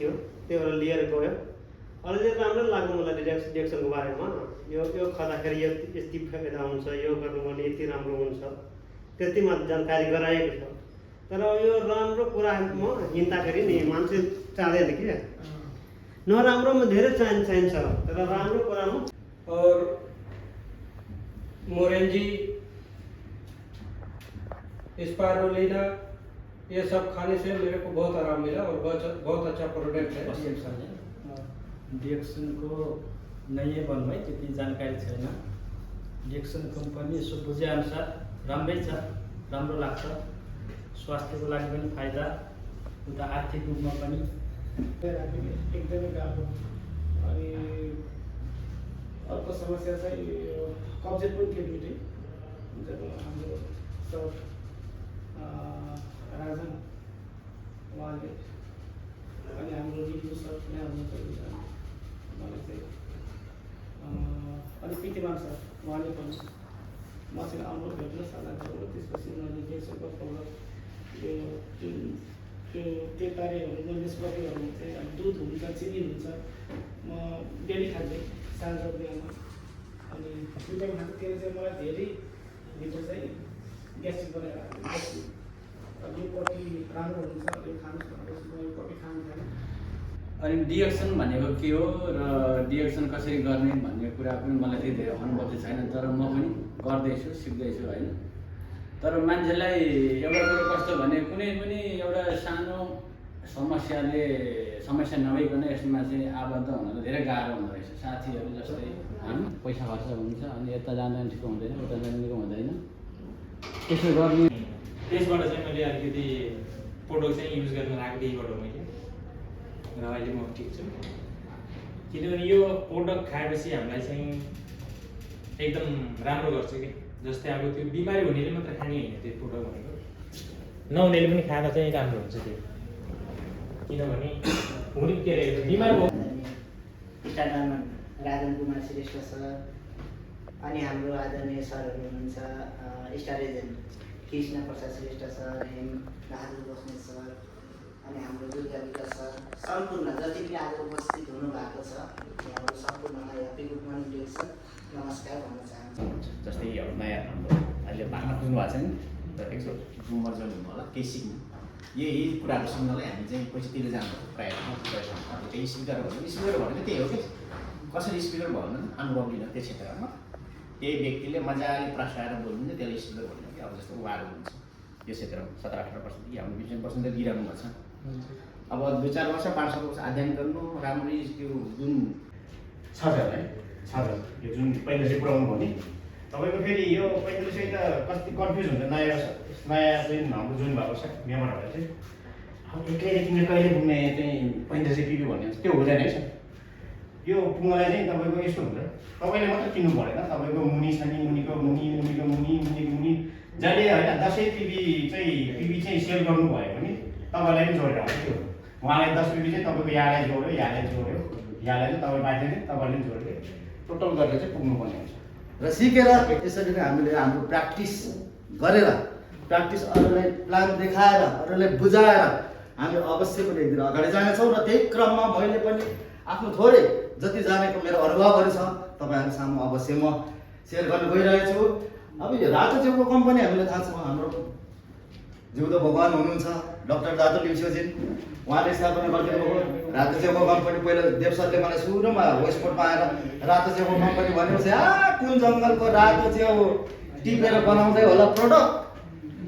थियो त्योबाट लिएर गयो। अलि राम्रो लाग्यो मलाई डिरेक्सनको बारेमा। यो खर्दाखेरि यति फाइदा हुन्छ, यो गर्नु भने यति राम्रो हुन्छ, त्यतिमा जानकारी गराएको छ। तर यो राम्रो कुरामा हिँड्दाखेरि नि मान्छे चाहँदैन कि नराम्रोमा धेरै चाहिन्छ, तर राम्रो कुरामा। और मोरेंजी, स्पारुलिना, ये सब खाने से मेरे को बहुत आराम मिला और बहुत अच्छा प्रोडक्ट है डिएक्सन को नयाँ भन्नुभयो, त्यति जानकारी छैन। डिएक्सन कम्पनी यसो बुझेअनुसार राम्रै छ, राम्रो लाग्छ, स्वास्थ्यको लागि पनि फाइदा, उता आर्थिक रूपमा पनि एकदमै गाह्रो। अनि अर्को समस्या चाहिँ कब्जियत पनि थियो दुइटै। जब हाम्रो सर राजन उहाँले अनि हाम्रो रिभ्यू सर नै हुनुहुन्छ, मलाई चाहिँ अनि पितिमान सर उहाँले पनि मसँग आउनु भेट्न सल्लाह गर्नु। त्यसपछि उनीहरूले डिएक्सनको प्रडक्ट यो जुन त्यो कार्यहरू म निष्पत्तिहरू चाहिँ अब दुध हुन्छ, चिनी हुन्छ, म डेली खाँदै साँझ बिहानमा। अनि दुध खाँदा त्यसले चाहिँ मलाई धेरै भित्र चाहिँ ग्यास्ट्रिक बनाएर अब यो कफी राम्रो हुन्छ, यो खानुहोस् भनेपछि म यो कफी खानु थालेँ। अनि डिएक्सन भनेको के हो र डिएक्सन कसरी गर्ने भन्ने कुरा पनि मलाई त्यति धेरै अनुभव चाहिँ छैन, तर म पनि गर्दैछु, सिक्दैछु होइन। तर मान्छेलाई एउटा कुरो कस्तो भने कुनै पनि एउटा सानो समस्या नभइकन यसमा चाहिँ आबद्ध हुन त धेरै गाह्रो हुँदो रहेछ। साथीहरू जस्तै होइन, पैसा खर्च हुन्छ, अनि यता जाँदा पनि ठिक हुँदैन, उता जाँदा निको हुँदैन, त्यसो गर्ने। त्यसबाट चाहिँ मैले अलिकति प्रोडक्ट चाहिँ युज गर्न लागेको त्यहीबाट हो मैले, र अहिले म ठिक छु। किनभने यो प्रोडक्ट खाएपछि हामीलाई चाहिँ एकदम राम्रो गर्छ कि। जस्तै अब त्यो बिमारी हुनेले मात्र खाने होइन त्यो प्रोडक्ट भनेको, नहुनेले पनि खाँदा चाहिँ राम्रो हुन्छ त्यो। किनभने हुने के अरे बिमार भयो स्टारमा राजन कुमार श्रेष्ठ सर, अनि हाम्रो आदरणीय सरहरू हुनुहुन्छ star agent Krishna Prasad Shrestha sir, Hem Bahadur Basnet sir, अनि हाम्रो दुर्गा विकास सर, सम्पूर्ण जति पनि आज उपस्थित हुनुभएको छ यहाँहरू सम्पूर्णलाई ह्याप्पी गुड मर्निङ डिएक्सन नमस्कार भन्न चाहन्छु। जस्तै अब नयाँ हाम्रो अहिले भागमा पुग्नु भएको छ नि, तर एकचोट मर्जन हुनु होला, केही सिक्नु, यही कुराहरू सुन्नलाई हामी चाहिँ पैसातिर जानु प्रायः त्यही स्पिकर भनेको त्यही हो कि कसरी स्पिकर भन्न अनुभव लिन त्यो क्षेत्रमा त्यही व्यक्तिले मजाले प्रसाएर बोल्नुहुन्छ, त्यसलाई स्पिकर भन्नु कि। अब जस्तो उहाँहरू हुन्छ यो क्षेत्रमा 17-18% हाम्रो 20% त दिइरहनु भएको छ। अब 2-4 वर्ष 5-7 वर्ष अध्ययन गर्नु राम्ररी त्यो जुन छ है छ यो जुन पहिला चाहिँ पुऱ्याउनु भयो नि तपाईँको। फेरि यो 4500 त कति कन्फ्युज हुन्छ नयाँ चाहिँ हाम्रो जुन भएको छ मेम्बरहरू चाहिँ अब एक्लैले किनेर कहिले पुग्ने चाहिँ 4500 पिपी भन्ने हुन्छ, त्यो हुँदैन है सर। यो पुग्नलाई चाहिँ तपाईँको यस्तो हुन्छ, तपाईँले मात्र किन्नु परेन, तपाईँको मुनि छ नि, मुनिको मुनि जहिले होइन 10 पिपी चाहिँ सेल गर्नुभयो भने तपाईँलाई पनि जोडेर आउँछ। त्यो उहाँलाई 10 पिपी चाहिँ तपाईँको यहाँलाई जोड्यो यहाँलाई चाहिँ तपाईँ बाँच्यो नि तपाईँले पनि जोड्यो, टोटल गरेर चाहिँ पुग्नुपर्ने हुन्छ। र सिकेर यसरी नै हामीले हाम्रो प्र्याक्टिस गरेर अरूलाई प्लान देखाएर अरूलाई बुझाएर हामी अवश्य पनि एक दिन अगाडि जानेछौँ। र त्यही क्रममा मैले पनि आफ्नो थोरै जति जानेको मेरो अनुभवहरू छ तपाईँहरू सामु अवश्य म सेयर गर्न गइरहेको छु। अब यो रातो च्याउको कम्पनी हामीलाई थाहा छ, हाम्रो जिउँदो भगवान् हुनुहुन्छ डाक्टर दातु लिम्सोजी, उहाँले स्थापना गरिदिनु भएको रातो च्याउको कम्पनी। पहिला देव सरले मलाई सुरुमा वेस्टपोर्टमा आएर रातो च्याउको कम्पनी भनेपछि कुन जङ्गलको रातो च्याउ टिपेर बनाउँदै होला प्रडक्ट,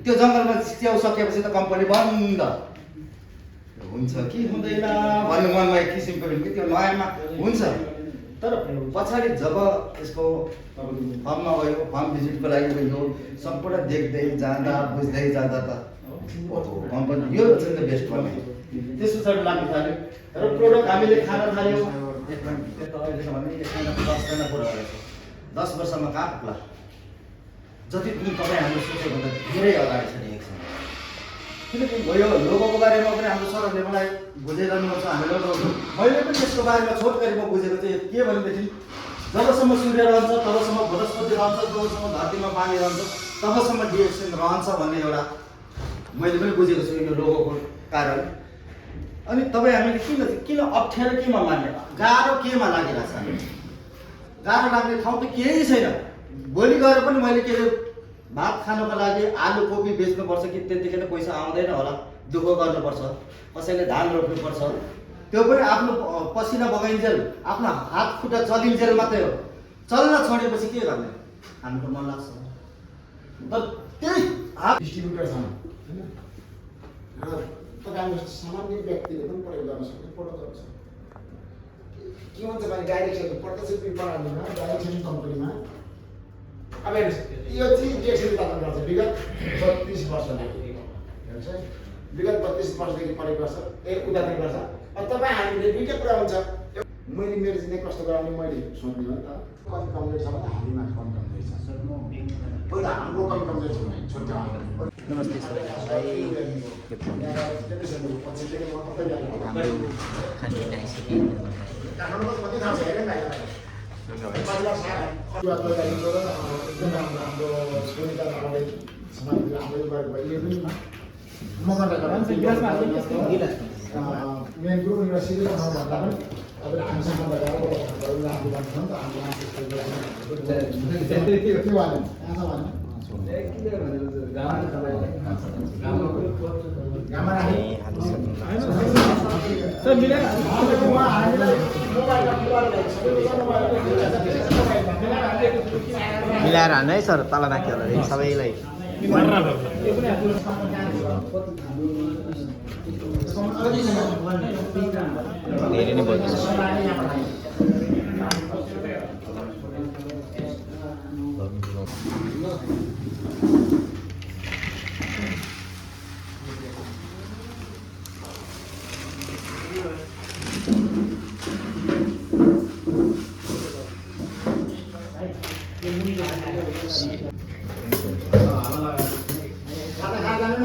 त्यो जङ्गलमा च्याउ सकेपछि त कम्पनी बन्द हुन्छ कि हुँदैन भन्ने मनमा एक किसिमको कि त्यो नयाँमा हुन्छ। तर पछाडि जब यसको फर्ममा गयो, फर्म भिजिटको लागि गयो, सम्पूर्ण देख्दै जाँदा बुझ्दै जाँदा त कम्पनी यो चाहिँ त बेस्ट भन्ने त्यस पछाडि लाग्नु थाल्यो। र प्रोडक्ट हामीले खान थाल्यौँ, अहिले भने 10जना पुरा 10 वर्षमा कहाँ पुग्ला, जति पनि तपाईँ हाम्रो सोचेको भन्दा धेरै अगाडि छ डिएक्सन। किनकि यो लोगोको बारेमा पनि हाम्रो सरहरूले मलाई बुझाइरहनुहुन्छ, हामीले मैले पनि यसको बारेमा छोटकरी म बुझेको चाहिँ के भनेदेखि जबसम्म सूर्य रहन्छ तबसम्म वनस्पति रहन्छ, जबसम्म धरतीमा पानी रहन्छ तबसम्म डिएक्सन रहन्छ भन्ने एउटा मैले पनि बुझेको छु यो लोगोको कारण। अनि तपाईँ हामीले किन अप्ठ्यारो केमा मान्ने, गाह्रो केमा लागिरहेछ हामी? गाह्रो लाग्ने ठाउँ त केही छैन। भोलि गएर पनि मैले के अरे भात खानको लागि आलु कोपी बेच्नुपर्छ कि त्यतिखेर पैसा आउँदैन होला, दुःख गर्नुपर्छ, कसैले धान रोप्नुपर्छ, त्यो पनि आफ्नो पसिना बगाइन्जेल आफ्नो हात खुट्टा चलिन्जेल मात्रै हो। चल्न छोडेपछि के गर्ने हामीको मन लाग्छ। तर त्यही हात डिस्ट्रिब्युटर छन् होइन, र तपाईँ जस्तो सामान्य व्यक्तिले पनि प्रयोग गर्न सक्ने प्रोडक्टहरू छ। के भन्छ भने डाइरेक्सन प्रत्यक्ष प्रणालीमा डाइरेक्सन कम्पनीमा अब हेर्नुहोस् यो चाहिँ डिएक्सन उत्पादन गर्छ विगत 32 वर्षदेखि। हेर्नुहोस् है, विगत 32 वर्षदेखि प्रयोग गर्छ, उत्पादन गर्छ। अब तपाईँ हामीले दुईवटा कुरा हुन्छ, मैले मेरो चाहिँ कस्तो गराउने मैले सोध्ने हो नि त। कति कमजोर छ भने हामीमा कम कमजोर छ, पहिला हाम्रो कम कमजोर छ भने छोड्छ। नमस्ते सर, मेन कुरो युनिभर्सिटी भन्दा पनि अब हामीसँग लगाएर आफू भन्नु नि त मिलाएर हाल्नु है सर, तल राख्यो होला सबैलाई। धेरै नै बोल्छ। खाना खाँदा पनि